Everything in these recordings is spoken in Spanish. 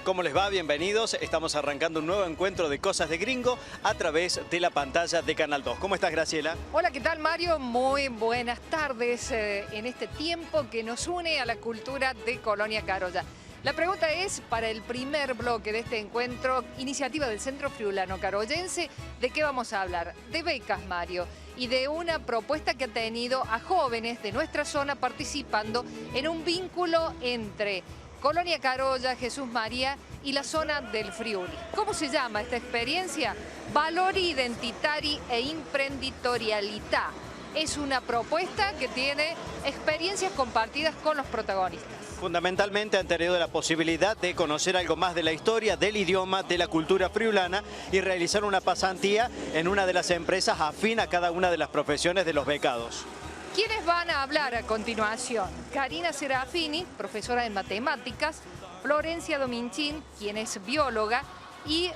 ¿Cómo les va? Bienvenidos. Estamos arrancando un nuevo encuentro de Cosas de Gringo a través de la pantalla de Canal 2. ¿Cómo estás, Graciela? Hola, ¿qué tal, Mario? Muy buenas tardes en este tiempo que nos une a la cultura de Colonia Carolla. La pregunta es, para el primer bloque de este encuentro, iniciativa del Centro Friulano Carollense, ¿de qué vamos a hablar? De becas, Mario, y de una propuesta que ha tenido a jóvenes de nuestra zona participando en un vínculo entre Colonia Carolla, Jesús María y la zona del Friuli. ¿Cómo se llama esta experiencia? Valori Identitari e Imprenditorialità. Es una propuesta que tiene experiencias compartidas con los protagonistas. Fundamentalmente han tenido la posibilidad de conocer algo más de la historia, del idioma, de la cultura friulana y realizar una pasantía en una de las empresas afín a cada una de las profesiones de los becados. ¿Quiénes van a hablar a continuación? Karina Serafini, profesora de matemáticas, Florencia Dominchín, quien es bióloga, y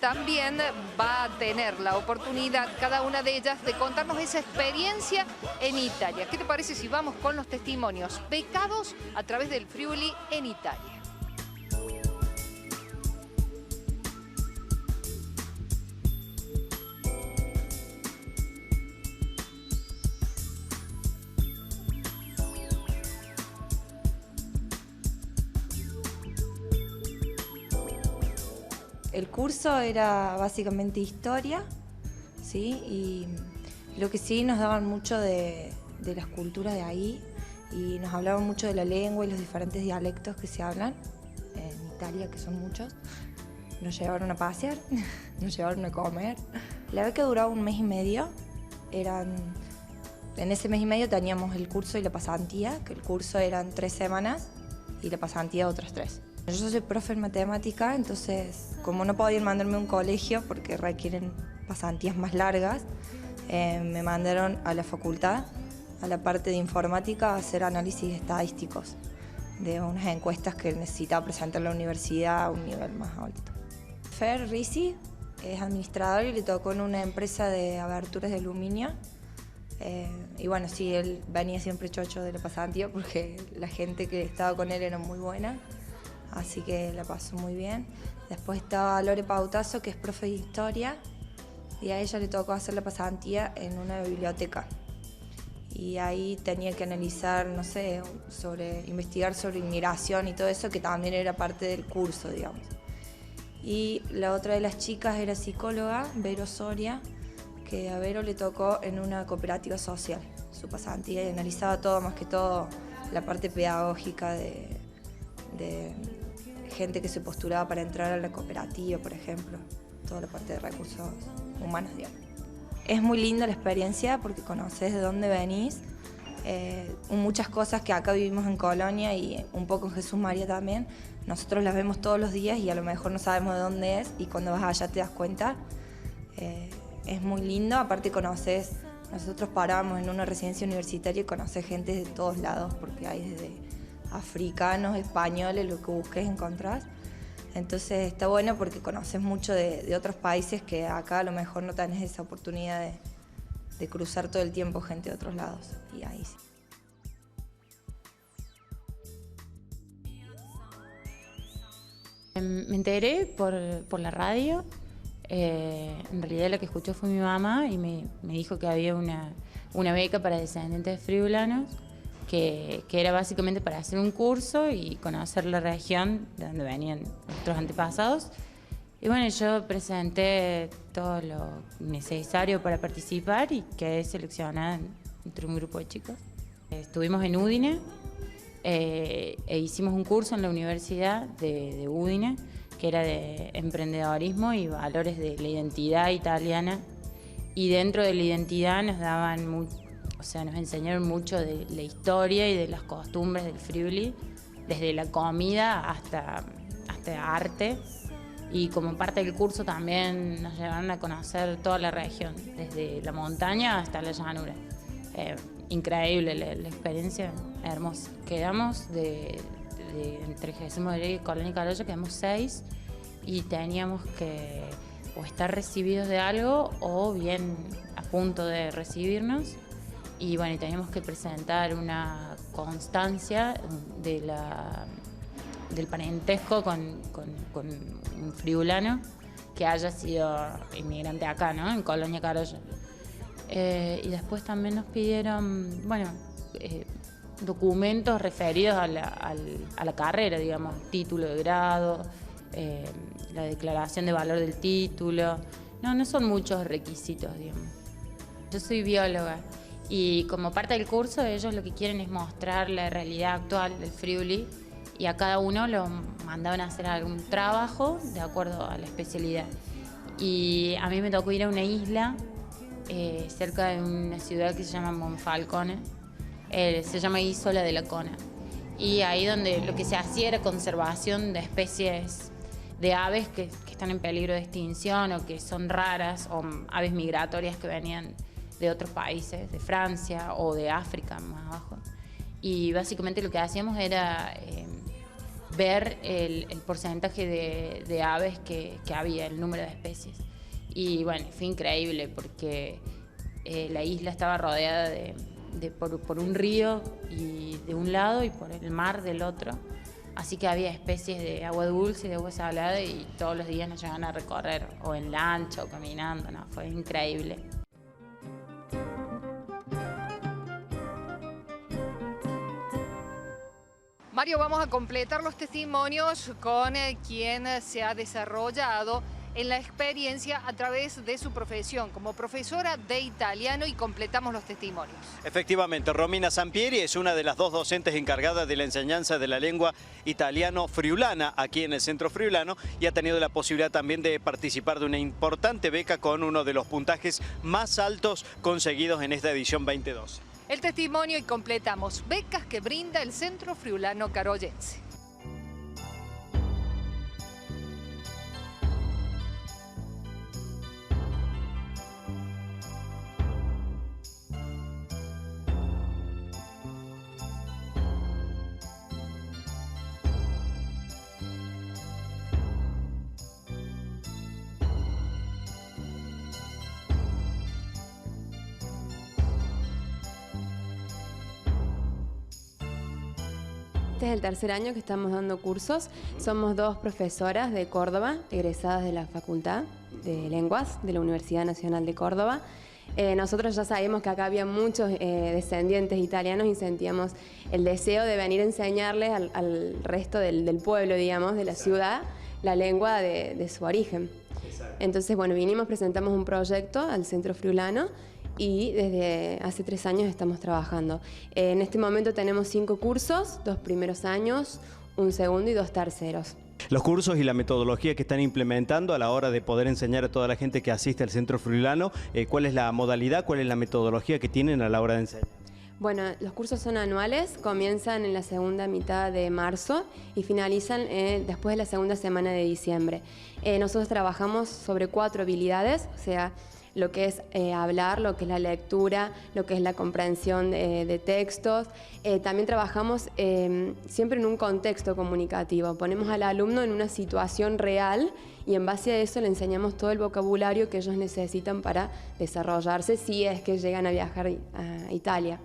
también va a tener la oportunidad, cada una de ellas, de contarnos esa experiencia en Italia. ¿Qué te parece si vamos con los testimonios becados a través del Friuli en Italia? El curso era básicamente historia, ¿sí? Y lo que sí nos daban mucho de las culturas de ahí y nos hablaban mucho de la lengua y los diferentes dialectos que se hablan en Italia, que son muchos. Nos llevaron a pasear, nos llevaron a comer. La beca duraba 1 mes y medio. En ese mes y medio teníamos el curso y la pasantía, que el curso eran 3 semanas y la pasantía otras 3. Yo soy profe en matemática, entonces como no podían mandarme a un colegio porque requieren pasantías más largas, me mandaron a la facultad, a la parte de informática, a hacer análisis estadísticos de unas encuestas que necesitaba presentar la universidad a un nivel más alto. Fer Risi es administrador y le tocó en una empresa de aberturas de aluminio. Y bueno, sí, él venía siempre chocho de la pasantía porque la gente que estaba con él era muy buena. Así que la pasó muy bien. Después estaba Lore Pautazo, que es profe de historia, y a ella le tocó hacer la pasantía en una biblioteca. Y ahí tenía que analizar, no sé, investigar sobre inmigración y todo eso, que también era parte del curso, digamos. Y la otra de las chicas era psicóloga, Vero Soria, que a Vero le tocó en una cooperativa social su pasantía y analizaba todo, más que todo la parte pedagógica de gente que se postulaba para entrar a la cooperativa, por ejemplo, toda la parte de recursos humanos, digamos. Es muy linda la experiencia porque conoces de dónde venís, muchas cosas que acá vivimos en Colonia y un poco en Jesús María también, nosotros las vemos todos los días y a lo mejor no sabemos de dónde es y cuando vas allá te das cuenta. Es muy lindo, aparte conoces, nosotros paramos en una residencia universitaria y conoces gente de todos lados porque hay desde africanos, españoles, lo que busques encontrás. Entonces está bueno porque conoces mucho de otros países que acá a lo mejor no tenés esa oportunidad de cruzar todo el tiempo gente de otros lados. Y ahí sí. Me enteré por la radio. En realidad la que escuchó fue mi mamá y me dijo que había una beca para descendientes friulanos que era básicamente para hacer un curso y conocer la región de donde venían nuestros antepasados. Y bueno, yo presenté todo lo necesario para participar y quedé seleccionada entre un grupo de chicos. Estuvimos en Udine e hicimos un curso en la Universidad de Udine que era de emprendedorismo y valores de la identidad italiana. Y dentro de la identidad nos enseñaron mucho de la historia y de las costumbres del Friuli, desde la comida hasta arte. Y como parte del curso también nos llevaron a conocer toda la región, desde la montaña hasta la llanura. Increíble la experiencia, hermosa. Quedamos entre Jesús María y Colonia Carolla, quedamos 6 y teníamos que o estar recibidos de algo o bien a punto de recibirnos. Y bueno, teníamos que presentar una constancia de del parentesco con un friulano que haya sido inmigrante acá, ¿no? En Colonia Carolla. Y después también nos pidieron, bueno, documentos referidos a la carrera, digamos, título de grado, la declaración de valor del título. No son muchos requisitos, digamos. Yo soy bióloga y como parte del curso ellos lo que quieren es mostrar la realidad actual del Friuli y a cada uno lo mandaban a hacer algún trabajo de acuerdo a la especialidad. Y a mí me tocó ir a una isla cerca de una ciudad que se llama Monfalcone, se llama Isola de la Cona. Y ahí donde lo que se hacía era conservación de especies de aves que están en peligro de extinción o que son raras, o aves migratorias que venían de otros países, de Francia o de África más abajo. Y básicamente lo que hacíamos era ver el porcentaje de aves que había, el número de especies. Y bueno, fue increíble porque la isla estaba rodeada por un río y de un lado y por el mar del otro. Así que había especies de agua dulce y de agua salada y todos los días nos llevaban a recorrer o en lancha o caminando, ¿no? Fue increíble. Mario, vamos a completar los testimonios con quien se ha desarrollado en la experiencia a través de su profesión como profesora de italiano y completamos los testimonios. Efectivamente, Romina Sampieri es una de las dos docentes encargadas de la enseñanza de la lengua italiano-friulana aquí en el Centro Friulano y ha tenido la posibilidad también de participar de una importante beca con uno de los puntajes más altos conseguidos en esta edición 2012. El testimonio y completamos becas que brinda el Centro Friulano Carollense. Este es el tercer año que estamos dando cursos. Somos dos profesoras de Córdoba, egresadas de la Facultad de Lenguas de la Universidad Nacional de Córdoba. Nosotros ya sabíamos que acá había muchos descendientes italianos y sentíamos el deseo de venir a enseñarles al resto del pueblo, digamos, de la ciudad, la lengua de su origen. Entonces, bueno, vinimos, presentamos un proyecto al Centro Friulano y desde hace 3 años estamos trabajando. En este momento tenemos 5 cursos, 2 primeros años, 1 segundo y 2 terceros. Los cursos y la metodología que están implementando a la hora de poder enseñar a toda la gente que asiste al Centro Friulano, ¿cuál es la modalidad, cuál es la metodología que tienen a la hora de enseñar? Bueno, los cursos son anuales, comienzan en la segunda mitad de marzo y finalizan después de la segunda semana de diciembre. Nosotros trabajamos sobre 4 habilidades, o sea, lo que es hablar, lo que es la lectura, lo que es la comprensión de textos. También trabajamos siempre en un contexto comunicativo. Ponemos al alumno en una situación real y en base a eso le enseñamos todo el vocabulario que ellos necesitan para desarrollarse si es que llegan a viajar a Italia.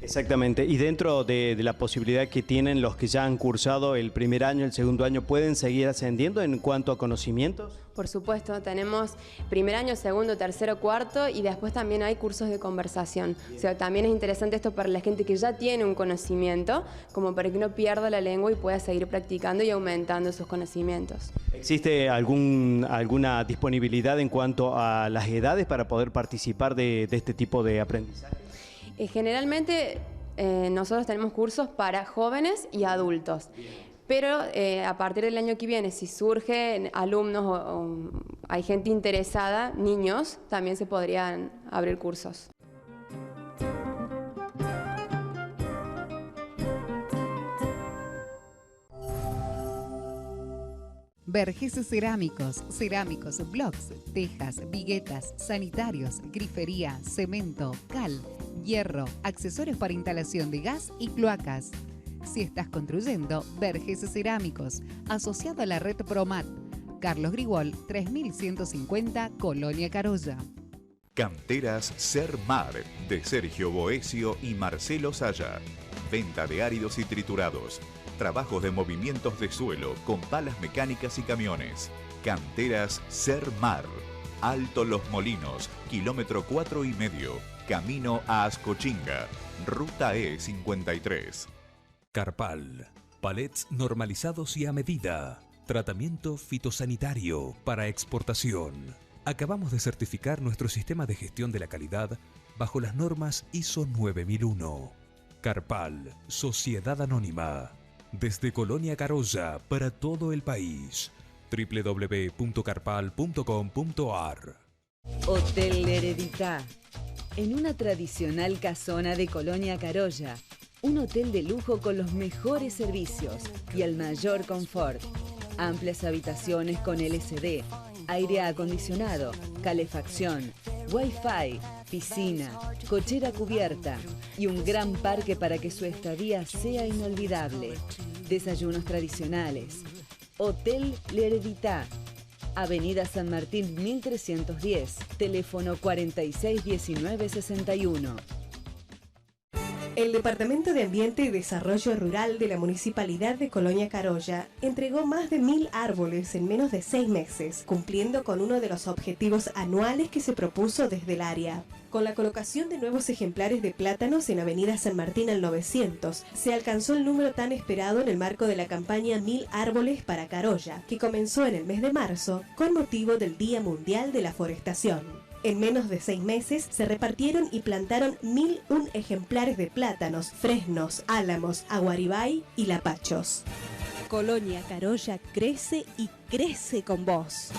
Exactamente, y dentro de la posibilidad que tienen los que ya han cursado el primer año, el segundo año, ¿pueden seguir ascendiendo en cuanto a conocimientos? Por supuesto, tenemos primer año, segundo, tercero, cuarto y después también hay cursos de conversación. O sea, también es interesante esto para la gente que ya tiene un conocimiento, como para que no pierda la lengua y pueda seguir practicando y aumentando sus conocimientos. ¿Existe alguna disponibilidad en cuanto a las edades para poder participar de este tipo de aprendizaje? Generalmente nosotros tenemos cursos para jóvenes y adultos. Pero a partir del año que viene, si surgen alumnos o hay gente interesada, niños, también se podrían abrir cursos. Vergés Cerámicos, blocks, tejas, viguetas, sanitarios, grifería, cemento, cal, hierro, accesorios para instalación de gas y cloacas. Si estás construyendo, Vergés Cerámicos, asociado a la red Promat. Carlos Grigol, 3150, Colonia Carolla. Canteras Sermar, de Sergio Boesio y Marcelo Saya. Venta de áridos y triturados. trabajos de movimientos de suelo con palas mecánicas y camiones. Canteras Sermar. Alto Los Molinos, kilómetro 4,5. Camino a Ascochinga. Ruta E53. Carpal. Palets normalizados y a medida. Tratamiento fitosanitario para exportación. Acabamos de certificar nuestro sistema de gestión de la calidad bajo las normas ISO 9001. Carpal, Sociedad Anónima. Desde Colonia Carolla para todo el país. www.carpal.com.ar. Hotel Hereditá. En una tradicional casona de Colonia Carolla. Un hotel de lujo con los mejores servicios y el mayor confort. Amplias habitaciones con LCD, aire acondicionado, calefacción, Wi-Fi, piscina, cochera cubierta y un gran parque para que su estadía sea inolvidable. Desayunos tradicionales. Hotel L'Heredità. Avenida San Martín 1310, teléfono 461961. El Departamento de Ambiente y Desarrollo Rural de la Municipalidad de Colonia Carolla entregó más de 1000 árboles en menos de 6 meses, cumpliendo con uno de los objetivos anuales que se propuso desde el área. Con la colocación de nuevos ejemplares de plátanos en Avenida San Martín al 900, se alcanzó el número tan esperado en el marco de la campaña 1000 árboles para Carolla, que comenzó en el mes de marzo con motivo del Día Mundial de la Forestación. En menos de 6 meses se repartieron y plantaron 1001 ejemplares de plátanos, fresnos, álamos, aguaribay y lapachos. Colonia Carolla crece y crece con vos.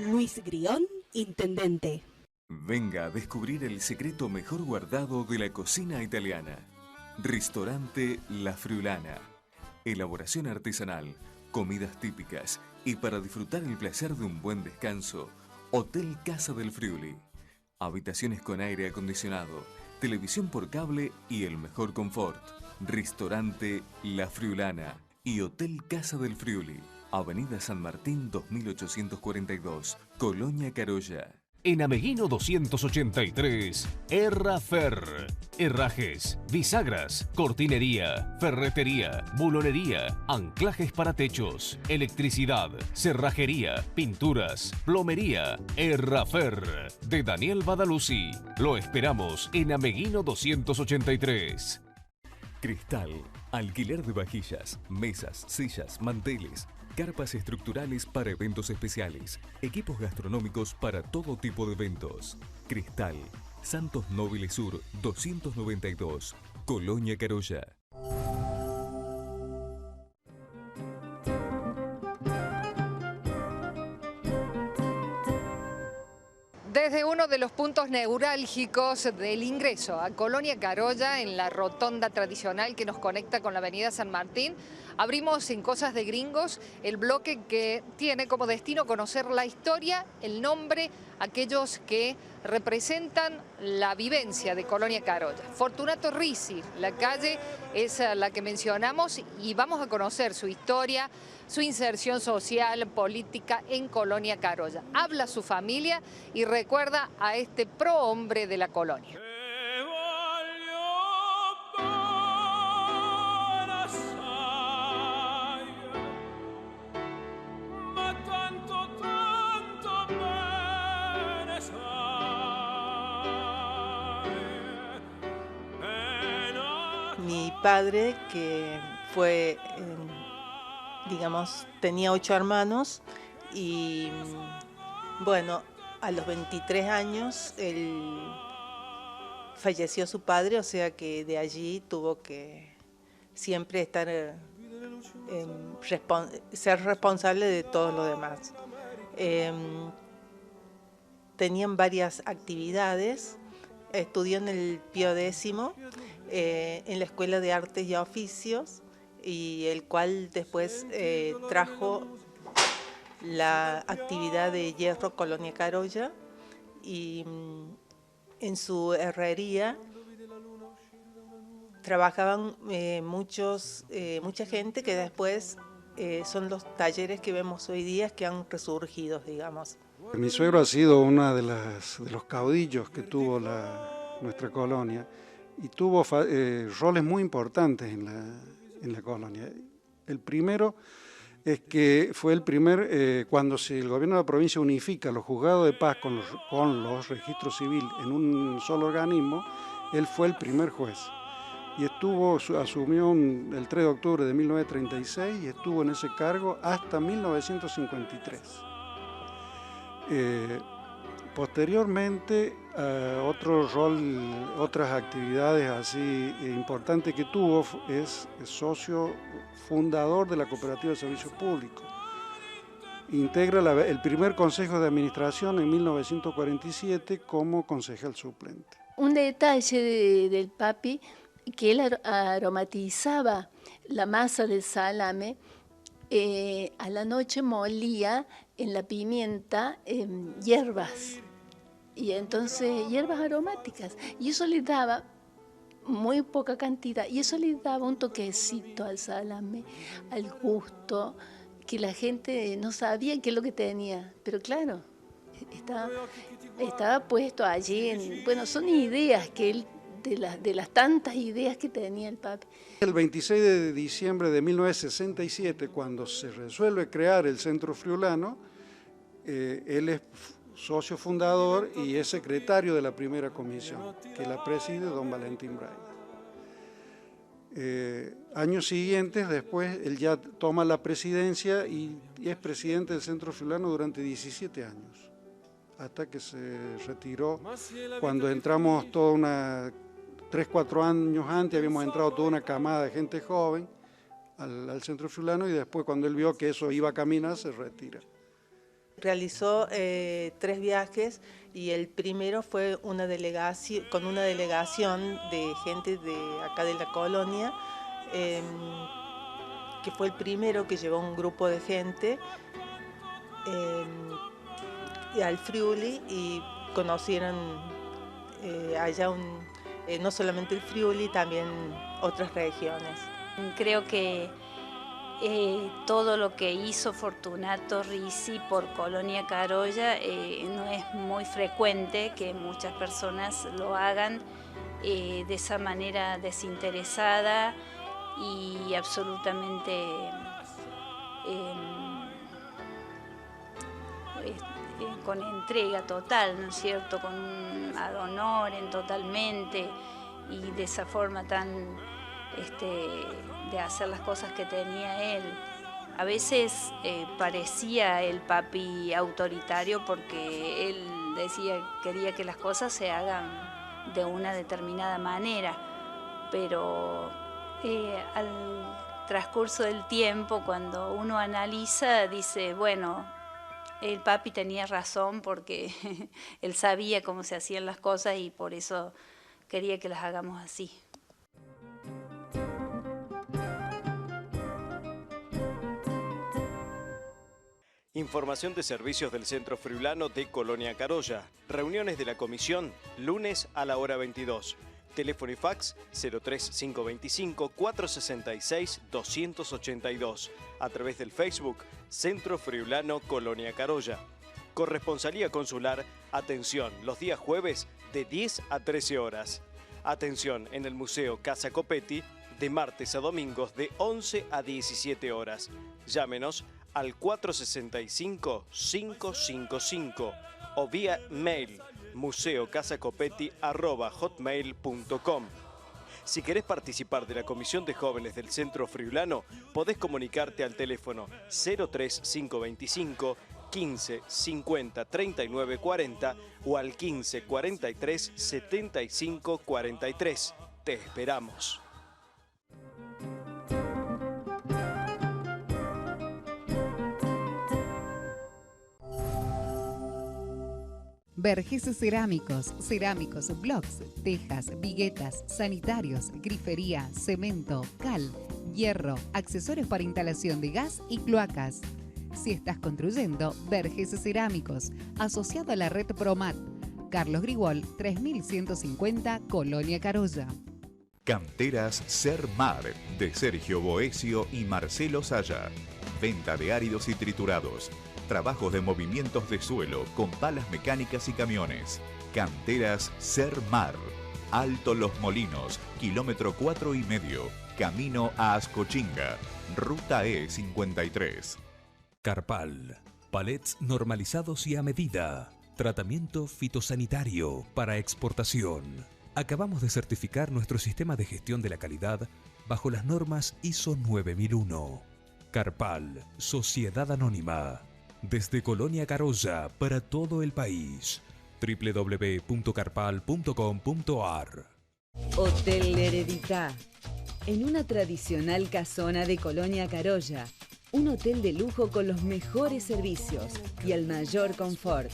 Luis Grión, Intendente. Venga a descubrir el secreto mejor guardado de la cocina italiana. Ristorante La Friulana. Elaboración artesanal, comidas típicas y para disfrutar el placer de un buen descanso, Hotel Casa del Friuli. Habitaciones con aire acondicionado, televisión por cable y el mejor confort. Restaurante La Friulana y Hotel Casa del Friuli. Avenida San Martín 2842, Colonia Carolla. En Ameguino 283, Herrafer. Herrajes, bisagras, cortinería, ferretería, bulonería, anclajes para techos, electricidad, cerrajería, pinturas, plomería. Herrafer, de Daniel Badaluzzi. Lo esperamos en Ameguino 283. Cristal, alquiler de vajillas, mesas, sillas, manteles, carpas estructurales para eventos especiales, equipos gastronómicos para todo tipo de eventos. Cristal, Santos Nobles Sur 292, Colonia Carolla. Desde uno de los puntos neurálgicos del ingreso a Colonia Carolla, en la rotonda tradicional que nos conecta con la avenida San Martín, abrimos en Cosas de Gringos el bloque que tiene como destino conocer la historia, el nombre, aquellos que representan la vivencia de Colonia Carolla. Fortunato Ricci, la calle es la que mencionamos y vamos a conocer su historia, su inserción social, política en Colonia Carolla. Habla su familia y recuerda a este prohombre de la colonia. Mi padre, que fue, digamos, tenía 8 hermanos y, bueno, a los 23 años falleció su padre, o sea que de allí tuvo que siempre estar, ser responsable de todo lo demás. Tenían varias actividades, estudió en el Pío X, en la Escuela de Artes y Oficios, y el cual después trajo la actividad de hierro Colonia Carolla, y en su herrería trabajaban mucha gente que después son los talleres que vemos hoy día que han resurgido, digamos. Mi suegro ha sido uno de los caudillos que tuvo nuestra colonia y tuvo roles muy importantes en en la colonia. El primero es que fue el primer, cuando el gobierno de la provincia unifica los juzgados de paz con los registros civiles en un solo organismo, él fue el primer juez. Y asumió el 3 de octubre de 1936 y estuvo en ese cargo hasta 1953. Posteriormente, otras actividades así importantes que tuvo es socio fundador de la Cooperativa de Servicios Públicos. Integra el primer Consejo de Administración en 1947 como concejal suplente. Un detalle del papi, que él aromatizaba la masa del salame, a la noche molía en la pimienta hierbas, y entonces hierbas aromáticas, y eso le daba muy poca cantidad, y eso le daba un toquecito al salame, al gusto, que la gente no sabía qué es lo que tenía, pero claro, estaba puesto allí, bueno, son ideas que él, de las tantas ideas que tenía el papi. El 26 de diciembre de 1967, cuando se resuelve crear el Centro Friulano, él es socio fundador y es secretario de la primera comisión, que la preside don Valentín Braida. Años siguientes, después, él ya toma la presidencia y es presidente del Centro Friulano durante 17 años, hasta que se retiró. Cuando entramos 3-4 años antes, habíamos entrado toda una camada de gente joven al Centro Friulano, y después, cuando él vio que eso iba a caminar, se retira. Realizó 3 viajes, y el primero fue con una delegación de gente de acá de la colonia, que fue el primero que llevó un grupo de gente al Friuli, y conocieron allá no solamente el Friuli, también otras regiones. Creo que todo lo que hizo Fortunato Ricci por Colonia Carolla no es muy frecuente que muchas personas lo hagan de esa manera desinteresada y absolutamente con entrega total, ¿no es cierto?, con ad honorem totalmente, y de esa forma tan de hacer las cosas que tenía él. A veces parecía el papi autoritario, porque él quería que las cosas se hagan de una determinada manera, pero al transcurso del tiempo, cuando uno analiza, dice, bueno, el papi tenía razón, porque él sabía cómo se hacían las cosas y por eso quería que las hagamos así. Información de servicios del Centro Friulano de Colonia Carolla. Reuniones de la comisión, lunes a la hora 22. Teléfono y fax 03525 466 282. A través del Facebook Centro Friulano Colonia Carolla. Corresponsalía consular, atención, los días jueves de 10 a 13 horas. Atención en el Museo Casa Copetti de martes a domingos de 11 a 17 horas. Llámenos al 465-555 o vía mail museocasacopetti@hotmail.com. Si querés participar de la Comisión de Jóvenes del Centro Friulano, podés comunicarte al teléfono 03525 15 50 39 40 o al 15 43 75 43. Te esperamos. Vergés Cerámicos, blocks, tejas, viguetas, sanitarios, grifería, cemento, cal, hierro, accesorios para instalación de gas y cloacas. Si estás construyendo, Vergés Cerámicos, asociado a la red Promat. Carlos Grigol, 3150, Colonia Carolla. Canteras Sermar, de Sergio Boesio y Marcelo Saya. Venta de áridos y triturados. Trabajos de movimientos de suelo con palas mecánicas y camiones. Canteras Sermar. Alto Los Molinos, kilómetro 4,5, camino a Ascochinga, ruta E53. Carpal, palets normalizados y a medida. Tratamiento fitosanitario para exportación. Acabamos de certificar nuestro sistema de gestión de la calidad bajo las normas ISO 9001. Carpal, Sociedad Anónima. Desde Colonia Carolla para todo el país. www.carpal.com.ar. Hotel L'Heredità. En una tradicional casona de Colonia Carolla. Un hotel de lujo con los mejores servicios y el mayor confort.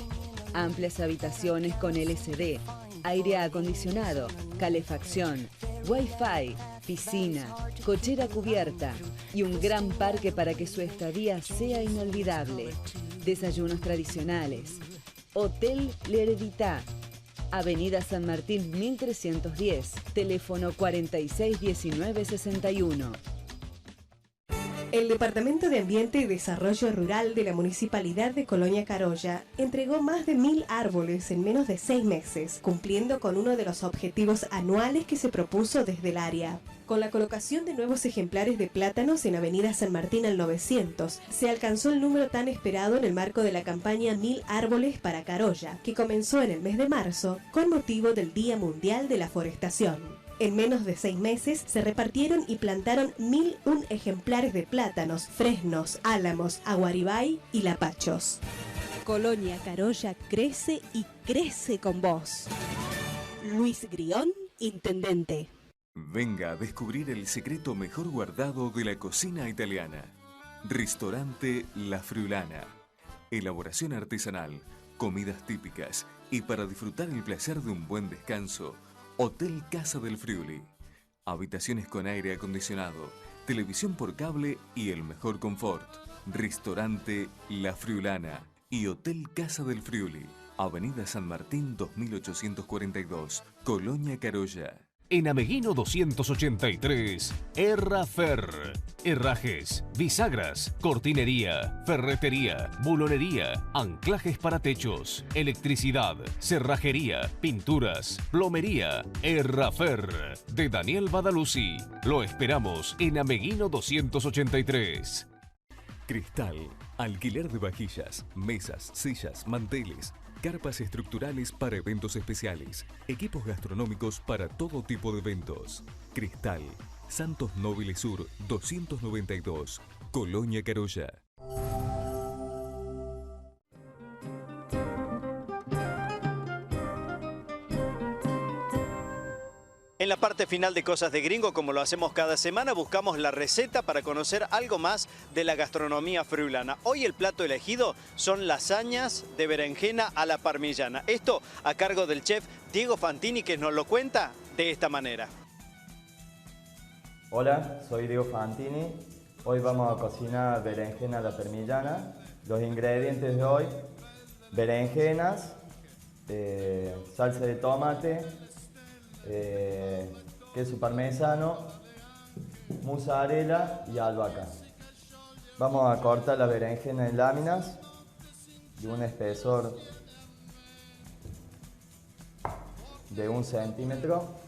Amplias habitaciones con LCD, aire acondicionado, calefacción, Wi-Fi, piscina, cochera cubierta y un gran parque para que su estadía sea inolvidable. Desayunos tradicionales. Hotel L'Heredità. Avenida San Martín 1310, teléfono 461961. El Departamento de Ambiente y Desarrollo Rural de la Municipalidad de Colonia Carolla entregó más de 1000 árboles en menos de 6 meses, cumpliendo con uno de los objetivos anuales que se propuso desde el área. Con la colocación de nuevos ejemplares de plátanos en Avenida San Martín al 900, se alcanzó el número tan esperado en el marco de la campaña 1000 árboles para Carolla, que comenzó en el mes de marzo con motivo del Día Mundial de la Forestación. En menos de 6 meses se repartieron y plantaron 1001 ejemplares de plátanos, fresnos, álamos, aguaribay y lapachos. Colonia Carolla crece y crece con vos. Luis Grión, Intendente. Venga a descubrir el secreto mejor guardado de la cocina italiana. Ristorante La Friulana. Elaboración artesanal, comidas típicas y para disfrutar el placer de un buen descanso, Hotel Casa del Friuli. Habitaciones con aire acondicionado, televisión por cable y el mejor confort. Ristorante La Friulana y Hotel Casa del Friuli. Avenida San Martín 2842, Colonia Carolla. En Ameguino 283, Errafer. Herrajes, bisagras, cortinería, ferretería, bulonería, anclajes para techos, electricidad, cerrajería, pinturas, plomería. Errafer, de Daniel Badaluzzi. Lo esperamos en Ameguino 283. Cristal, alquiler de vajillas, mesas, sillas, manteles, carpas estructurales para eventos especiales, equipos gastronómicos para todo tipo de eventos. Cristal, Santos Nobles Sur 292, Colonia Carolla. En la parte final de Cosas de Gringo, como lo hacemos cada semana, buscamos la receta para conocer algo más de la gastronomía friulana. Hoy el plato elegido son lasañas de berenjena a la parmigiana. Esto a cargo del chef Diego Fantini, que nos lo cuenta de esta manera. Hola, soy Diego Fantini. Hoy vamos a cocinar berenjena a la parmigiana. Los ingredientes de hoy: berenjenas, salsa de tomate, queso parmesano, mozzarella y albahaca. Vamos a cortar la berenjena en láminas de un espesor de 1 centímetro.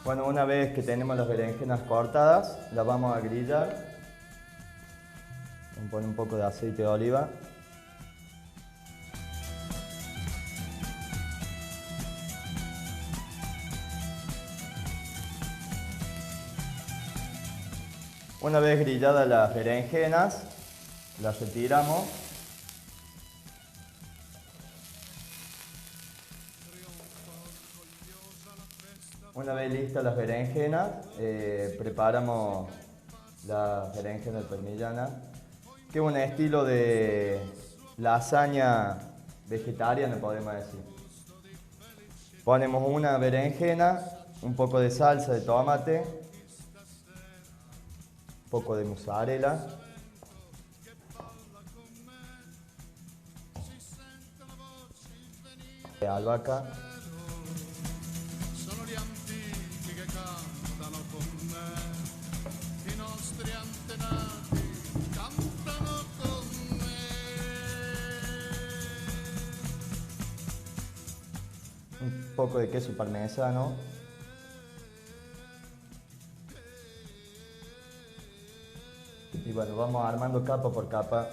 Bueno, una vez que tenemos las berenjenas cortadas, las vamos a grillar. Vamos a poner un poco de aceite de oliva. Una vez grilladas las berenjenas, las retiramos. Una vez listas las berenjenas, preparamos la berenjena parmigiana, que es un estilo de lasaña vegetariana, podemos decir. Ponemos una berenjena, un poco de salsa de tomate, un poco de mozzarella, de albahaca, un poco de queso parmesano. Y bueno, vamos armando capa por capa.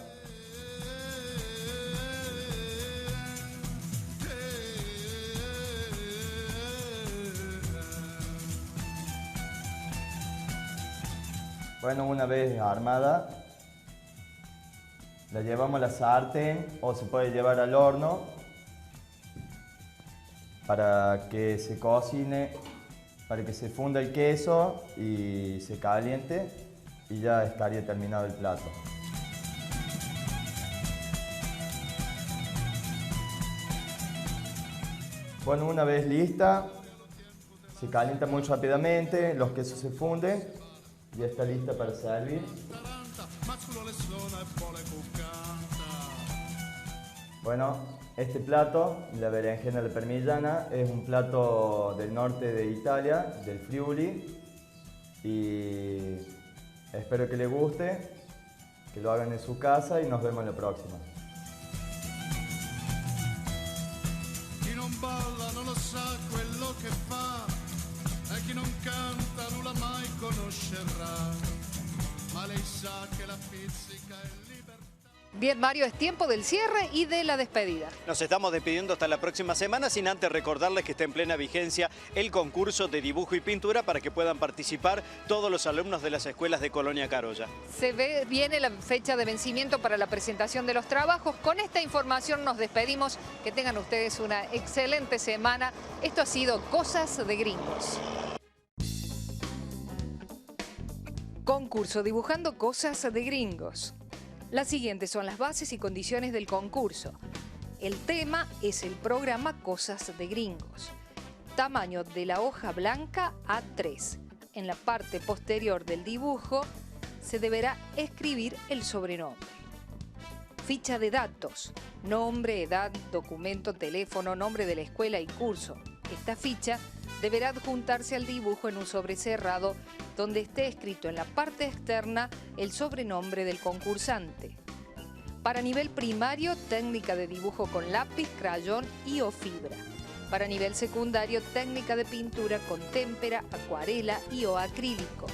Bueno, una vez armada, la llevamos a la sartén o se puede llevar al horno para que se cocine, para que se funda el queso y se caliente y ya estaría terminado el plato. Bueno, una vez lista, se calienta muy rápidamente, los quesos se funden. Ya está lista para servir. Bueno, este plato, la berenjena alla parmigiana, es un plato del norte de Italia, del Friuli. Y espero que les guste, que lo hagan en su casa y nos vemos en la próxima. Chi non balla non lo sa quello che fa. E chi non canta non la mai conoscerà, ma lei sa che la pizzica è libertà. Bien, Mario, es tiempo del cierre y de la despedida. Nos estamos despidiendo hasta la próxima semana, sin antes recordarles que está en plena vigencia el concurso de dibujo y pintura para que puedan participar todos los alumnos de las escuelas de Colonia Carolla. Viene la fecha de vencimiento para la presentación de los trabajos. Con esta información nos despedimos. Que tengan ustedes una excelente semana. Esto ha sido Cosas de Gringos. Concurso Dibujando Cosas de Gringos. Las siguientes son las bases y condiciones del concurso. El tema es el programa Cosas de Gringos. Tamaño de la hoja blanca A3. En la parte posterior del dibujo se deberá escribir el sobrenombre. Ficha de datos. Nombre, edad, documento, teléfono, nombre de la escuela y curso. Esta ficha deberá adjuntarse al dibujo en un sobre cerrado donde esté escrito en la parte externa el sobrenombre del concursante. Para nivel primario, técnica de dibujo con lápiz, crayón y o fibra. Para nivel secundario, técnica de pintura con témpera, acuarela y o acrílico.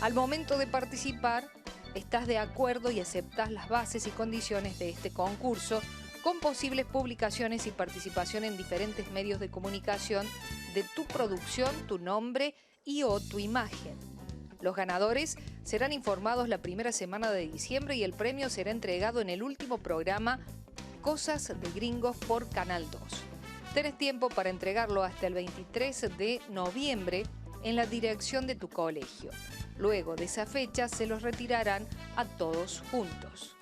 Al momento de participar, estás de acuerdo y aceptas las bases y condiciones de este concurso con posibles publicaciones y participación en diferentes medios de comunicación de tu producción, tu nombre y o tu imagen. Los ganadores serán informados la primera semana de diciembre y el premio será entregado en el último programa Cosas de Gringos por Canal 2. Tenés tiempo para entregarlo hasta el 23 de noviembre en la dirección de tu colegio. Luego de esa fecha se los retirarán a todos juntos.